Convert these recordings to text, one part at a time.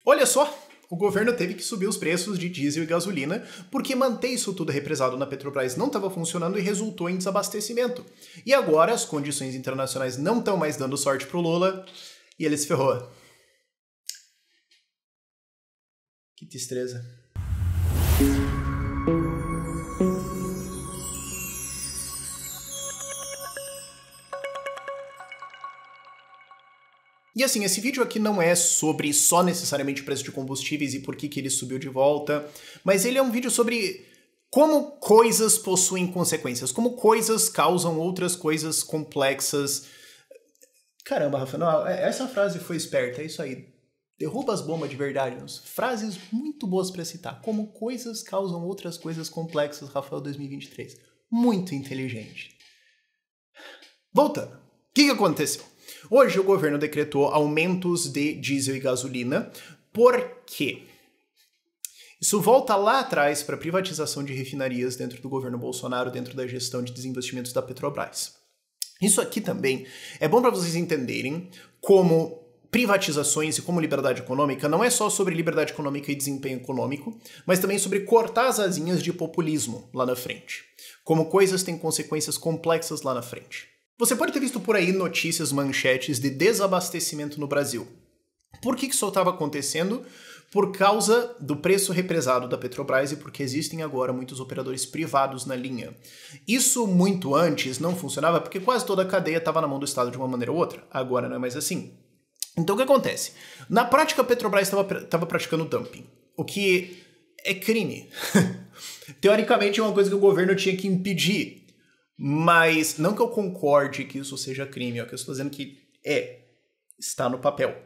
Olha só, o governo teve que subir os preços de diesel e gasolina porque manter isso tudo represado na Petrobras não estava funcionando e resultou em desabastecimento. E agora as condições internacionais não estão mais dando sorte pro Lula e ele se ferrou. Que tristeza. E assim, esse vídeo aqui não é sobre só necessariamente o preço de combustíveis e por que ele subiu de volta, mas ele é um vídeo sobre como coisas possuem consequências, como coisas causam outras coisas complexas. Caramba, Rafa, não, essa frase foi esperta, é isso aí. Derruba as bombas de verdade. Frases muito boas para citar. Como coisas causam outras coisas complexas, Rafael 2023. Muito inteligente. Voltando. O que aconteceu? Hoje o governo decretou aumentos de diesel e gasolina. Por quê? Isso volta lá atrás para a privatização de refinarias dentro do governo Bolsonaro, dentro da gestão de desinvestimentos da Petrobras. Isso aqui também é bom para vocês entenderem como privatizações e como liberdade econômica não é só sobre liberdade econômica e desempenho econômico, mas também sobre cortar as asinhas de populismo lá na frente. Como coisas têm consequências complexas lá na frente. Você pode ter visto por aí notícias, manchetes de desabastecimento no Brasil. Por que isso estava acontecendo? Por causa do preço represado da Petrobras e porque existem agora muitos operadores privados na linha. Isso muito antes não funcionava porque quase toda a cadeia estava na mão do Estado de uma maneira ou outra. Agora não é mais assim. Então o que acontece? Na prática a Petrobras estava praticando dumping, o que é crime. Teoricamente é uma coisa que o governo tinha que impedir. Mas não que eu concorde que isso seja crime, é o que eu estou dizendo que está no papel.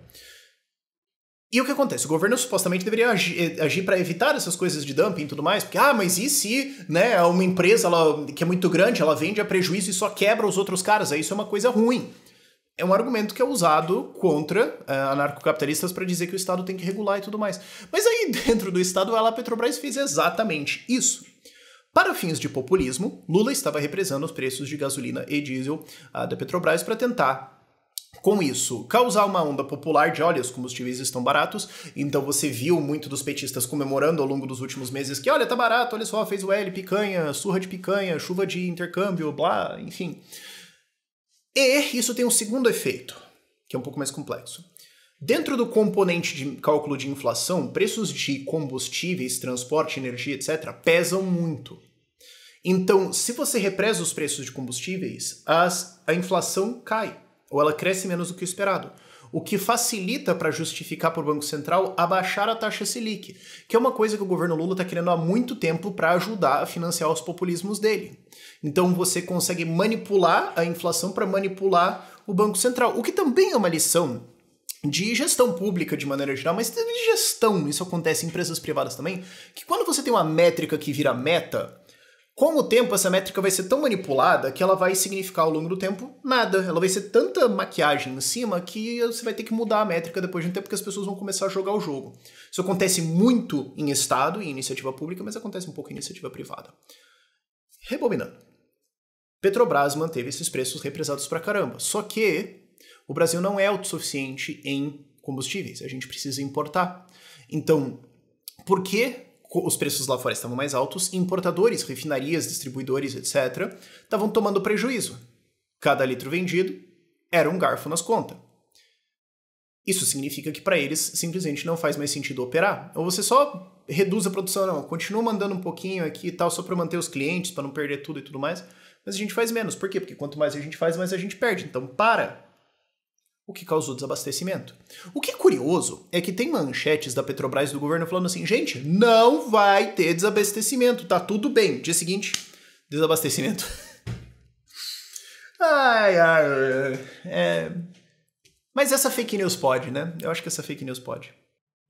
E o que acontece? O governo supostamente deveria agir para evitar essas coisas de dumping e tudo mais, porque, mas e se, né, uma empresa que é muito grande, ela vende a prejuízo e só quebra os outros caras, aí isso é uma coisa ruim. É um argumento que é usado contra anarcocapitalistas para dizer que o Estado tem que regular e tudo mais. Mas aí dentro do Estado, a Petrobras fez exatamente isso. Para fins de populismo, Lula estava represando os preços de gasolina e diesel da Petrobras para tentar, com isso, causar uma onda popular de olha, os combustíveis estão baratos, então você viu muito dos petistas comemorando ao longo dos últimos meses que olha, tá barato, olha só, fez o L, picanha, surra de picanha, chuva de intercâmbio, blá, enfim. E isso tem um segundo efeito, que é um pouco mais complexo. Dentro do componente de cálculo de inflação, preços de combustíveis, transporte, energia, etc., pesam muito. Então, se você represa os preços de combustíveis, a inflação cai, ou ela cresce menos do que o esperado. O que facilita para justificar para o Banco Central abaixar a taxa Selic, que é uma coisa que o governo Lula está querendo há muito tempo para ajudar a financiar os populismos dele. Então você consegue manipular a inflação para manipular o Banco Central, o que também é uma lição de gestão pública de maneira geral, mas de gestão, isso acontece em empresas privadas também, que quando você tem uma métrica que vira meta, com o tempo essa métrica vai ser tão manipulada que ela vai significar ao longo do tempo nada. Ela vai ser tanta maquiagem em cima que você vai ter que mudar a métrica depois de um tempo porque as pessoas vão começar a jogar o jogo. Isso acontece muito em Estado e em iniciativa pública, mas acontece um pouco em iniciativa privada. Rebobinando. Petrobras manteve esses preços represados pra caramba, só que o Brasil não é autossuficiente em combustíveis, a gente precisa importar. Então, por que os preços lá fora estavam mais altos? Importadores, refinarias, distribuidores, etc., estavam tomando prejuízo. Cada litro vendido era um garfo nas contas. Isso significa que para eles simplesmente não faz mais sentido operar. Ou você só reduz a produção, não, continua mandando um pouquinho aqui e tal, só para manter os clientes, para não perder tudo e tudo mais, mas a gente faz menos. Por quê? Porque quanto mais a gente faz, mais a gente perde. Então, para! O que causou desabastecimento. O que é curioso é que tem manchetes da Petrobras e do governo falando assim, gente, não vai ter desabastecimento, tá tudo bem. Dia seguinte, desabastecimento. Mas essa fake news pode, né? Eu acho que essa fake news pode.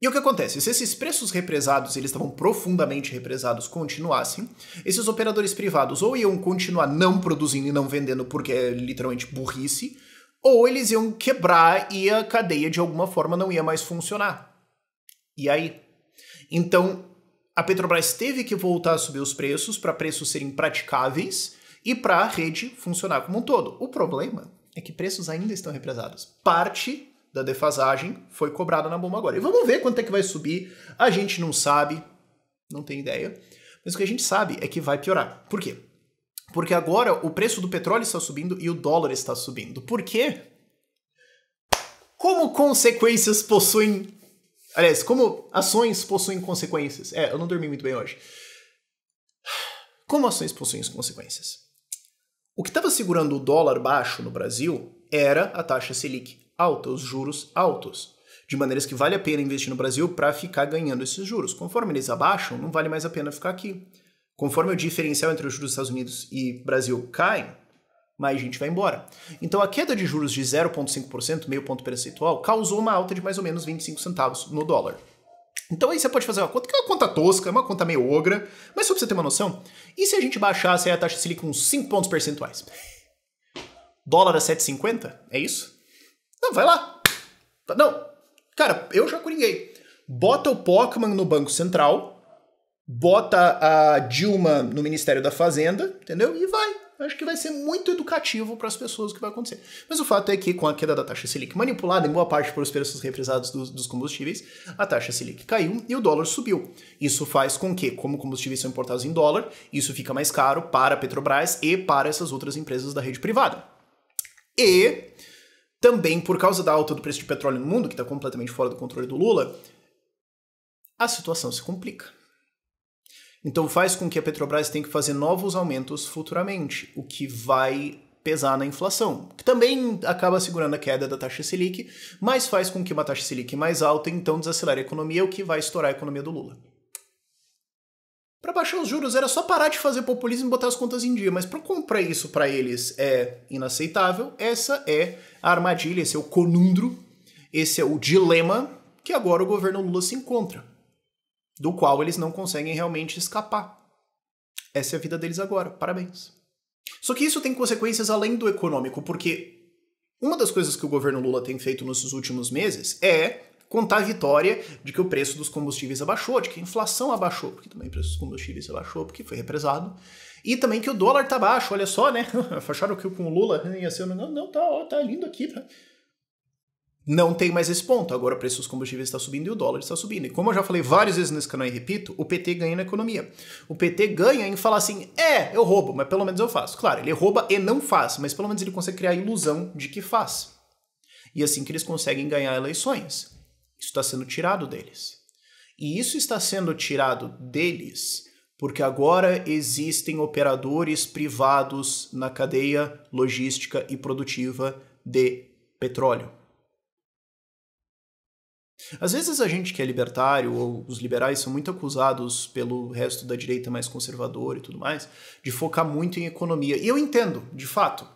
E o que acontece? Se esses preços represados, eles estavam profundamente represados, continuassem, esses operadores privados ou iam continuar não produzindo e não vendendo porque é literalmente burrice, ou eles iam quebrar e a cadeia de alguma forma não ia mais funcionar. E aí? Então, a Petrobras teve que voltar a subir os preços para preços serem praticáveis e para a rede funcionar como um todo. O problema é que preços ainda estão represados. Parte da defasagem foi cobrada na bomba agora. E vamos ver quanto é que vai subir. A gente não sabe, não tem ideia. Mas o que a gente sabe é que vai piorar. Por quê? Porque agora o preço do petróleo está subindo e o dólar está subindo. Por quê? Como consequências possuem... Aliás, como ações possuem consequências? Eu não dormi muito bem hoje. Como ações possuem consequências? O que estava segurando o dólar baixo no Brasil era a taxa Selic alta, os juros altos. De maneiras que vale a pena investir no Brasil para ficar ganhando esses juros. Conforme eles abaixam, não vale mais a pena ficar aqui. Conforme o diferencial entre os juros dos Estados Unidos e Brasil cai, mais gente vai embora. Então a queda de juros de 0,5%, meio ponto percentual, causou uma alta de mais ou menos 25 centavos no dólar. Então aí você pode fazer uma conta, que é uma conta tosca, é uma conta meio ogra, mas só pra você ter uma noção, e se a gente baixasse a taxa Selic uns 5 pontos percentuais? Dólar a 7,50? É isso? Não, vai lá. Não. Cara, eu já coringuei. Bota o Pokémon no Banco Central, bota a Dilma no Ministério da Fazenda, entendeu? E vai. Acho que vai ser muito educativo para as pessoas o que vai acontecer. Mas o fato é que, com a queda da taxa Selic manipulada em boa parte pelos preços represados dos combustíveis, a taxa Selic caiu e o dólar subiu. Isso faz com que, como combustíveis são importados em dólar, isso fica mais caro para a Petrobras e para essas outras empresas da rede privada. E também, por causa da alta do preço de petróleo no mundo, que está completamente fora do controle do Lula, a situação se complica. Então faz com que a Petrobras tenha que fazer novos aumentos futuramente, o que vai pesar na inflação, que também acaba segurando a queda da taxa Selic, mas faz com que uma taxa Selic mais alta então desacelere a economia, o que vai estourar a economia do Lula. Para baixar os juros era só parar de fazer populismo e botar as contas em dia, mas para comprar isso para eles é inaceitável. Essa é a armadilha, esse é o conundro, esse é o dilema que agora o governo Lula se encontra, do qual eles não conseguem realmente escapar. Essa é a vida deles agora, parabéns. Só que isso tem consequências além do econômico, porque uma das coisas que o governo Lula tem feito nesses últimos meses é contar a vitória de que o preço dos combustíveis abaixou, de que a inflação abaixou, porque também o preço dos combustíveis abaixou, porque foi represado, e também que o dólar tá baixo, olha só, né? Acharam que com o Lula ia ser... Não, tá lindo aqui, tá? Não tem mais esse ponto. Agora o preço dos combustíveis está subindo e o dólar está subindo. E como eu já falei várias vezes nesse canal e repito, o PT ganha na economia. O PT ganha em falar assim, eu roubo, mas pelo menos eu faço. Claro, ele rouba e não faz, mas pelo menos ele consegue criar a ilusão de que faz. E assim que eles conseguem ganhar eleições. Isso está sendo tirado deles. E isso está sendo tirado deles porque agora existem operadores privados na cadeia logística e produtiva de petróleo. Às vezes a gente que é libertário, ou os liberais são muito acusados pelo resto da direita mais conservadora e tudo mais, de focar muito em economia. E eu entendo, de fato.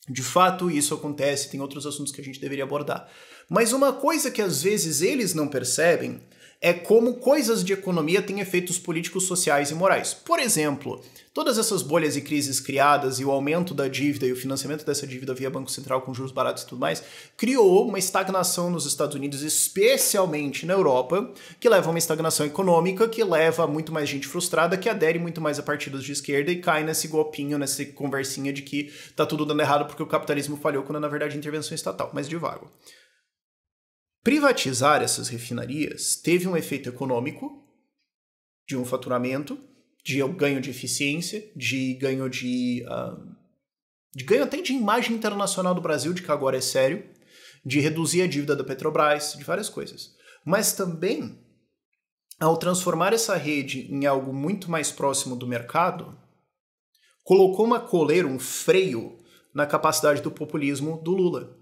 De fato, isso acontece, tem outros assuntos que a gente deveria abordar. Mas uma coisa que às vezes eles não percebem é como coisas de economia têm efeitos políticos, sociais e morais. Por exemplo, todas essas bolhas e crises criadas e o aumento da dívida e o financiamento dessa dívida via Banco Central com juros baratos e tudo mais, criou uma estagnação nos Estados Unidos, especialmente na Europa, que leva a uma estagnação econômica, que leva a muito mais gente frustrada, que adere muito mais a partidos de esquerda e cai nesse golpinho, nessa conversinha de que tá tudo dando errado porque o capitalismo falhou, quando na verdade é intervenção estatal, mas devagar. Privatizar essas refinarias teve um efeito econômico, de um faturamento, de ganho de eficiência, de ganho até de imagem internacional do Brasil, de que agora é sério, de reduzir a dívida da Petrobras, de várias coisas. Mas também, ao transformar essa rede em algo muito mais próximo do mercado, colocou uma coleira, um freio na capacidade do populismo do Lula,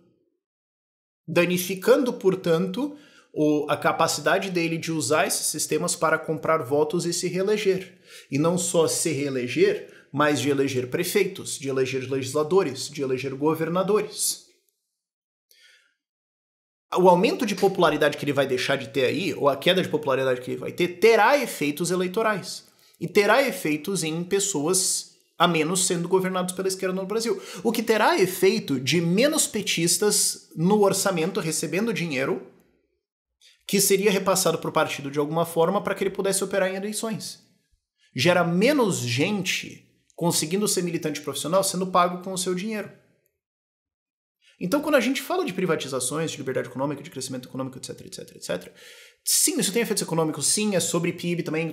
danificando, portanto, a capacidade dele de usar esses sistemas para comprar votos e se reeleger. E não só se reeleger, mas de eleger prefeitos, de eleger legisladores, de eleger governadores. O aumento de popularidade que ele vai deixar de ter aí, ou a queda de popularidade que ele vai ter, terá efeitos eleitorais. E terá efeitos em pessoas a menos sendo governados pela esquerda no Brasil. O que terá efeito de menos petistas no orçamento recebendo dinheiro que seria repassado para o partido de alguma forma para que ele pudesse operar em eleições. Gera menos gente conseguindo ser militante profissional sendo pago com o seu dinheiro. Então, quando a gente fala de privatizações, de liberdade econômica, de crescimento econômico, etc, etc, etc, sim, isso tem efeitos econômicos, sim, é sobre PIB também,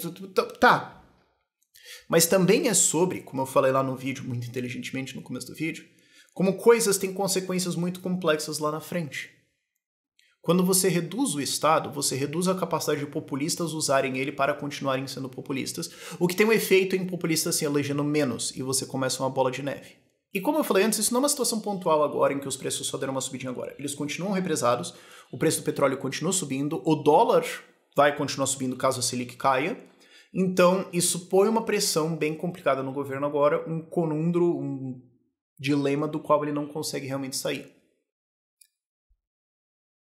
tá. Mas também é sobre, como eu falei lá no vídeo, muito inteligentemente no começo do vídeo, como coisas têm consequências muito complexas lá na frente. Quando você reduz o Estado, você reduz a capacidade de populistas usarem ele para continuarem sendo populistas, o que tem um efeito em populistas se elegendo menos, e você começa uma bola de neve. E como eu falei antes, isso não é uma situação pontual agora em que os preços só deram uma subidinha agora. Eles continuam represados, o preço do petróleo continua subindo, o dólar vai continuar subindo caso a Selic caia. Então, isso põe uma pressão bem complicada no governo agora, um conundro, um dilema do qual ele não consegue realmente sair.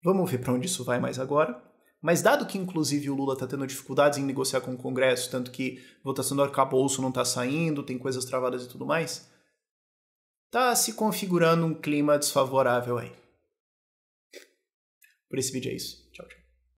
Vamos ver para onde isso vai mais agora. Mas dado que, inclusive, o Lula está tendo dificuldades em negociar com o Congresso, tanto que a votação do arcabouço não está saindo, tem coisas travadas e tudo mais, tá se configurando um clima desfavorável aí. Por esse vídeo é isso.